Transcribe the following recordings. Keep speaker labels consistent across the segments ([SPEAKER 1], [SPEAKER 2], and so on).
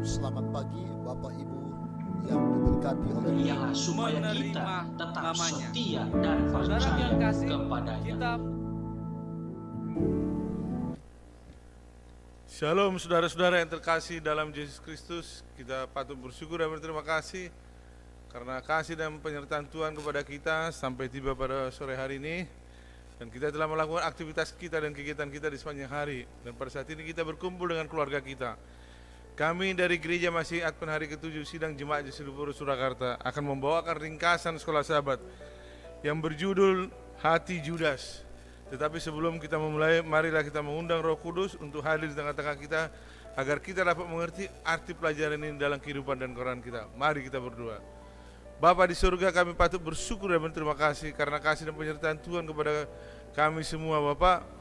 [SPEAKER 1] Selamat pagi Bapak Ibu yang diberkati oleh Tuhan.
[SPEAKER 2] Ialah supaya kita tetap setia dan percaya kepadanya.
[SPEAKER 3] Shalom saudara-saudara yang terkasih dalam Yesus Kristus. Kita patut bersyukur dan berterima kasih karena kasih dan penyertaan Tuhan kepada kita sampai tiba pada sore hari ini. Dan kita telah melakukan aktivitas kita dan kegiatan kita di sepanjang hari. Dan pada saat ini kita berkumpul dengan keluarga kita. Kami dari Gereja Masih Advent Hari ke-7 Sidang Jemaat Jesilupuro Surakarta akan membawakan ringkasan sekolah sahabat yang berjudul Hati Judas. Tetapi sebelum kita memulai, marilah kita mengundang Roh Kudus untuk hadir di tengah-tengah kita agar kita dapat mengerti arti pelajaran ini dalam kehidupan dan Quran kita. Mari kita berdoa. Bapa di surga, kami patut bersyukur dan berterima kasih karena kasih dan penyertaan Tuhan kepada kami semua, Bapak.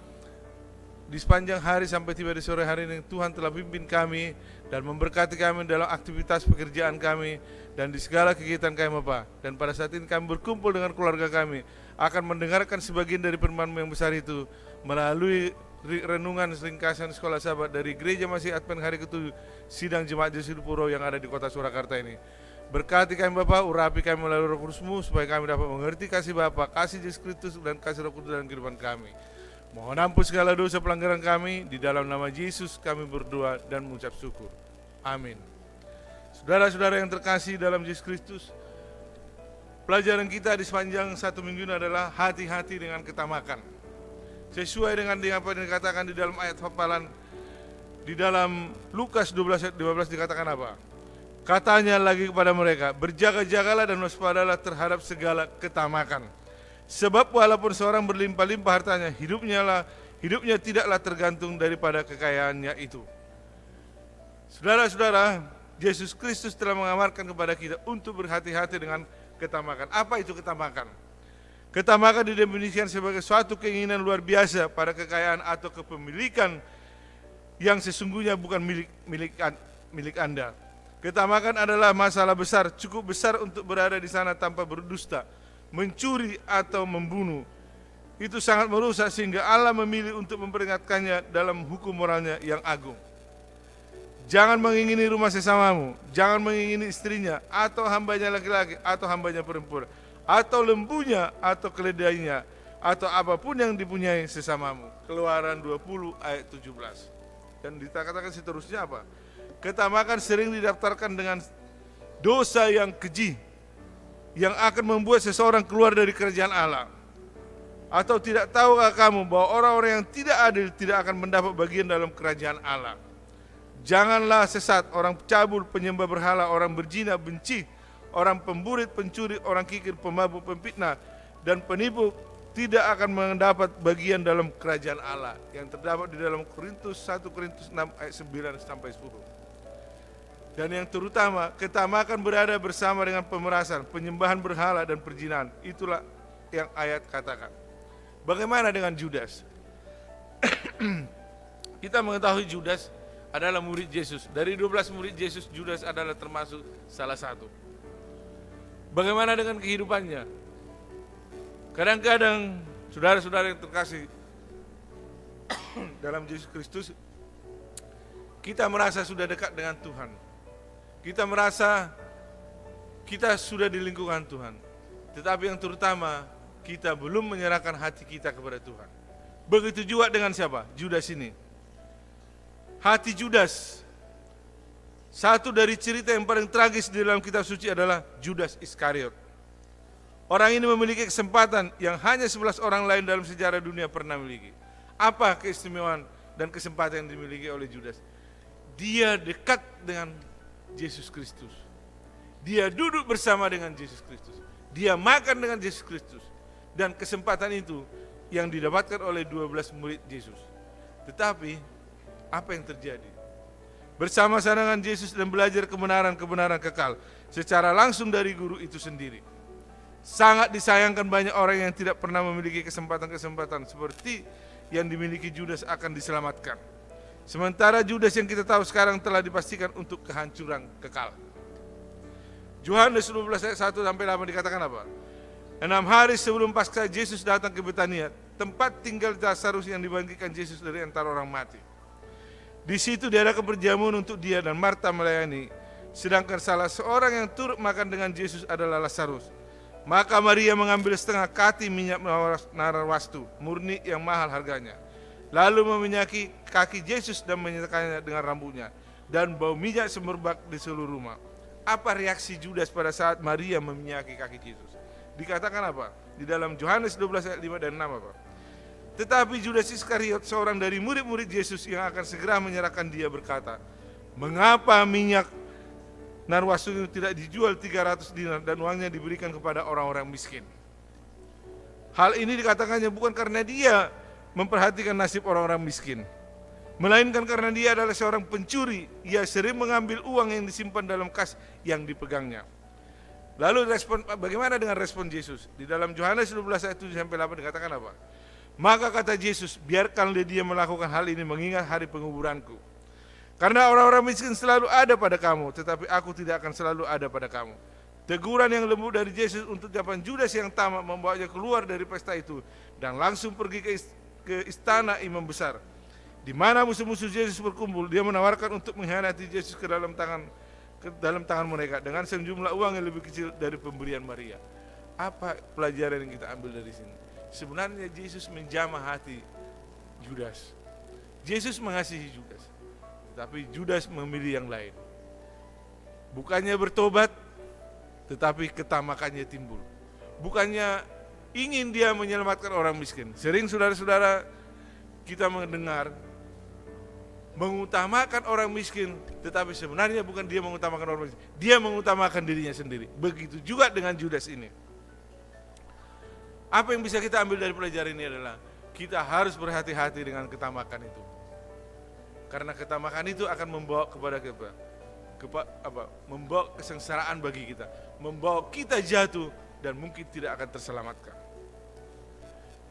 [SPEAKER 3] Di sepanjang hari sampai tiba di sore hari ini, Tuhan telah pimpin kami dan memberkati kami dalam aktivitas pekerjaan kami dan di segala kegiatan kami, Bapak. Dan pada saat ini kami berkumpul dengan keluarga kami, akan mendengarkan sebagian dari firman-Mu yang besar itu melalui renungan ringkasan sekolah sahabat dari Gereja Masih Advent Hari ke-7 Sidang Jemaat Jesilupuro yang ada di kota Surakarta ini. Berkati kami Bapak, urapi kami melalui Roh Kudus-Mu supaya kami dapat mengerti kasih Bapa, kasih Yesus Kristus dan kasih Roh Kudus dalam kehidupan kami. Mohon ampun segala dosa pelanggaran kami, di dalam nama Yesus kami berdoa dan mengucap syukur. Amin. Saudara-saudara yang terkasih dalam Yesus Kristus, pelajaran kita di sepanjang satu minggu ini adalah hati-hati dengan ketamakan. Sesuai dengan apa yang dikatakan di dalam ayat hafalan, di dalam Lukas 12 ayat 15 dikatakan apa? Katanya lagi kepada mereka, berjaga-jagalah dan waspadalah terhadap segala ketamakan. Sebab walaupun seorang berlimpah-limpah hartanya, hidupnya tidaklah tergantung daripada kekayaannya itu. Saudara-saudara, Yesus Kristus telah mengamarkan kepada kita untuk berhati-hati dengan ketamakan. Apa itu ketamakan? Ketamakan didefinisikan sebagai suatu keinginan luar biasa pada kekayaan atau kepemilikan yang sesungguhnya bukan milik Anda. Ketamakan adalah masalah besar, cukup besar untuk berada di sana tanpa berdusta, mencuri atau membunuh. Itu sangat merusak sehingga Allah memilih untuk memperingatkannya dalam hukum moralnya yang agung. Jangan mengingini rumah sesamamu, jangan mengingini istrinya atau hambanya laki-laki atau hambanya perempuan, atau lembunya atau keledainya, atau apapun yang dipunyai sesamamu. Keluaran 20 ayat 17. Dan dikatakan seterusnya apa? Ketamakan sering didaftarkan dengan dosa yang keji yang akan membuat seseorang keluar dari kerajaan Allah. Atau tidak tahukah kamu bahwa orang-orang yang tidak adil tidak akan mendapat bagian dalam kerajaan Allah? Janganlah sesat, orang cabul, penyembah berhala, orang berzina, benci, orang pemburit, pencuri, orang kikir, pemabuk, pemfitnah, dan penipu tidak akan mendapat bagian dalam kerajaan Allah. Yang terdapat di dalam 1 Korintus 6 ayat 9 sampai 10. Dan yang terutama, ketamakan berada bersama dengan pemerasan, penyembahan berhala dan perzinahan. Itulah yang ayat katakan. Bagaimana dengan Judas? Kita mengetahui Judas adalah murid Yesus. Dari 12 murid Yesus, Judas adalah termasuk salah satu. Bagaimana dengan kehidupannya? Kadang-kadang saudara-saudara yang terkasih dalam Yesus Kristus, kita merasa sudah dekat dengan Tuhan. Kita merasa kita sudah di lingkungan Tuhan. Tetapi yang terutama, kita belum menyerahkan hati kita kepada Tuhan. Begitu juga dengan siapa? Judas ini. Hati Judas, satu dari cerita yang paling tragis di dalam kitab suci adalah Judas Iskariot. Orang ini memiliki kesempatan yang hanya 11 orang lain dalam sejarah dunia pernah memiliki. Apa keistimewaan dan kesempatan yang dimiliki oleh Judas? Dia dekat dengan Yesus Kristus. Dia duduk bersama dengan Yesus Kristus. Dia makan dengan Yesus Kristus. Dan kesempatan itu yang didapatkan oleh 12 murid Yesus. Tetapi apa yang terjadi? Bersama-sama dengan Yesus dan belajar kebenaran-kebenaran kekal secara langsung dari guru itu sendiri. Sangat disayangkan banyak orang yang tidak pernah memiliki kesempatan-kesempatan seperti yang dimiliki Judas akan diselamatkan. Sementara Judas yang kita tahu sekarang telah dipastikan untuk kehancuran kekal. Yohanes 12 ayat 1 sampai 8 dikatakan apa? 6 hari sebelum Paskah Yesus datang ke Betania, tempat tinggal Lazarus yang dibangkitkan Yesus dari antara orang mati. Di situ diadakan perjamuan untuk dia dan Marta melayani. Sedangkan salah seorang yang turut makan dengan Yesus adalah Lazarus. Maka Maria mengambil setengah kati minyak narwastu murni yang mahal harganya, lalu meminyaki kaki Yesus dan menyirkannya dengan rambutnya, dan bau minyak semerbak di seluruh rumah. Apa reaksi Judas pada saat Maria meminyaki kaki Yesus? Dikatakan apa? Di dalam Yohanes 12 ayat 5 dan 6 apa? Tetapi Judas Iskariot, seorang dari murid-murid Yesus yang akan segera menyerahkan dia, berkata, mengapa minyak narwastu itu tidak dijual 300 dinar dan uangnya diberikan kepada orang-orang miskin? Hal ini dikatakannya bukan karena dia memperhatikan nasib orang-orang miskin, melainkan karena dia adalah seorang pencuri. Ia sering mengambil uang yang disimpan dalam kas yang dipegangnya. Lalu bagaimana dengan respon Yesus? Di dalam Yohanes 12 ayat 7-8 dikatakan apa? Maka kata Yesus, biarkanlah dia melakukan hal ini mengingat hari penguburanku. Karena orang-orang miskin selalu ada pada kamu, tetapi aku tidak akan selalu ada pada kamu. Teguran yang lembut dari Yesus untuk ucapan Judas yang tamak membawanya keluar dari pesta itu dan langsung pergi ke istana imam besar, di mana musuh-musuh Yesus berkumpul. Dia menawarkan untuk mengkhianati Yesus ke dalam tangan mereka dengan sejumlah uang yang lebih kecil dari pemberian Maria. Apa pelajaran yang kita ambil dari sini? Sebenarnya Yesus menjamah hati Judas. Yesus mengasihi Judas, tapi Judas memilih yang lain. Bukannya bertobat, tetapi ketamakannya timbul. Bukannya ingin dia menyelamatkan orang miskin. Sering saudara-saudara kita mendengar mengutamakan orang miskin, tetapi sebenarnya bukan dia mengutamakan orang miskin, dia mengutamakan dirinya sendiri. Begitu juga dengan Judas ini. Apa yang bisa kita ambil dari pelajaran ini adalah kita harus berhati-hati dengan ketamakan itu. Karena ketamakan itu akan membawa membawa kesengsaraan bagi kita, membawa kita jatuh dan mungkin tidak akan terselamatkan.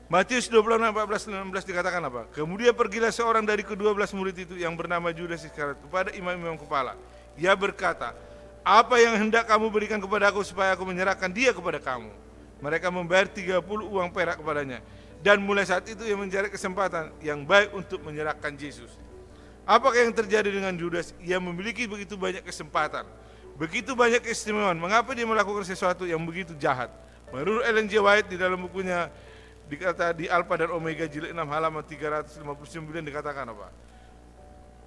[SPEAKER 3] Matius 26:14-16 dikatakan apa? Kemudian pergilah seorang dari ke-12 murid itu yang bernama Judas Iskariot kepada imam-imam kepala. Ia berkata, apa yang hendak kamu berikan kepada aku supaya aku menyerahkan dia kepada kamu? Mereka membayar 30 uang perak kepadanya. Dan mulai saat itu ia mencari kesempatan yang baik untuk menyerahkan Yesus. Apakah yang terjadi dengan Judas? Ia memiliki begitu banyak kesempatan, begitu banyak keistimewaan. Mengapa dia melakukan sesuatu yang begitu jahat? Menurut Ellen G. White di dalam bukunya dikata di Alpha dan Omega jilid 6 halaman 359 dikatakan apa?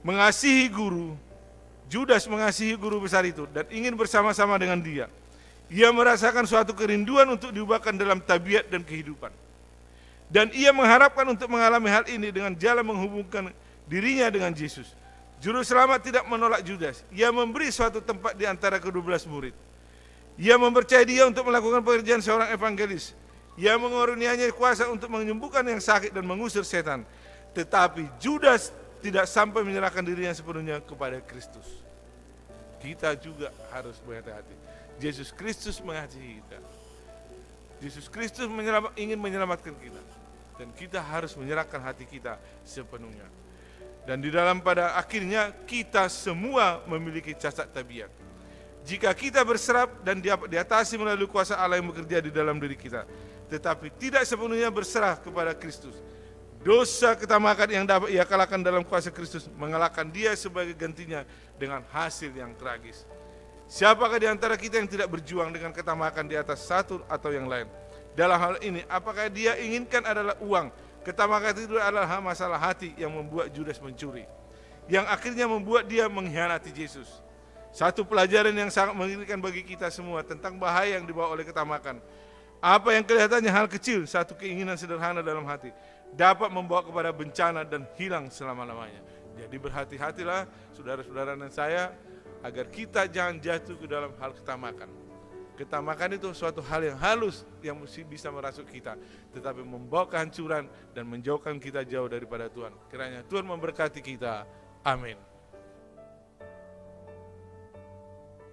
[SPEAKER 3] Mengasihi guru, Judas mengasihi guru besar itu dan ingin bersama-sama dengan dia. Ia merasakan suatu kerinduan untuk diubahkan dalam tabiat dan kehidupan. Dan ia mengharapkan untuk mengalami hal ini dengan jalan menghubungkan dirinya dengan Yesus. Juru selamat tidak menolak Judas. Ia memberi suatu tempat di antara ke-12 murid. Ia mempercayai dia untuk melakukan pekerjaan seorang evangelis. Ia mengaruniainya kuasa untuk menyembuhkan yang sakit dan mengusir setan. Tetapi Judas tidak sampai menyerahkan dirinya sepenuhnya kepada Kristus. Kita juga harus berhati-hati. Yesus Kristus mengasihi kita. Yesus Kristus ingin menyelamatkan kita. Dan kita harus menyerahkan hati kita sepenuhnya. Dan di dalam pada akhirnya kita semua memiliki cacat tabiat. Jika kita berserap dan diatasi melalui kuasa Allah yang bekerja di dalam diri kita, tetapi tidak sepenuhnya berserah kepada Kristus, dosa ketamakan yang dapat ia kalahkan dalam kuasa Kristus mengalahkan dia sebagai gantinya dengan hasil yang tragis. Siapakah di antara kita yang tidak berjuang dengan ketamakan di atas satu atau yang lain? Dalam hal ini, apakah dia inginkan adalah uang? Ketamakan itu adalah masalah hati yang membuat Judas mencuri, yang akhirnya membuat dia mengkhianati Yesus. Satu pelajaran yang sangat mengerikan bagi kita semua tentang bahaya yang dibawa oleh ketamakan. Apa yang kelihatannya hal kecil, satu keinginan sederhana dalam hati, dapat membawa kepada bencana dan hilang selama-lamanya. Jadi berhati-hatilah saudara-saudara dan saya, agar kita jangan jatuh ke dalam hal ketamakan. Ketamakan itu suatu hal yang halus yang mesti bisa merasuk kita, tetapi membawa kehancuran dan menjauhkan kita jauh daripada Tuhan. Kiranya Tuhan memberkati kita. Amin.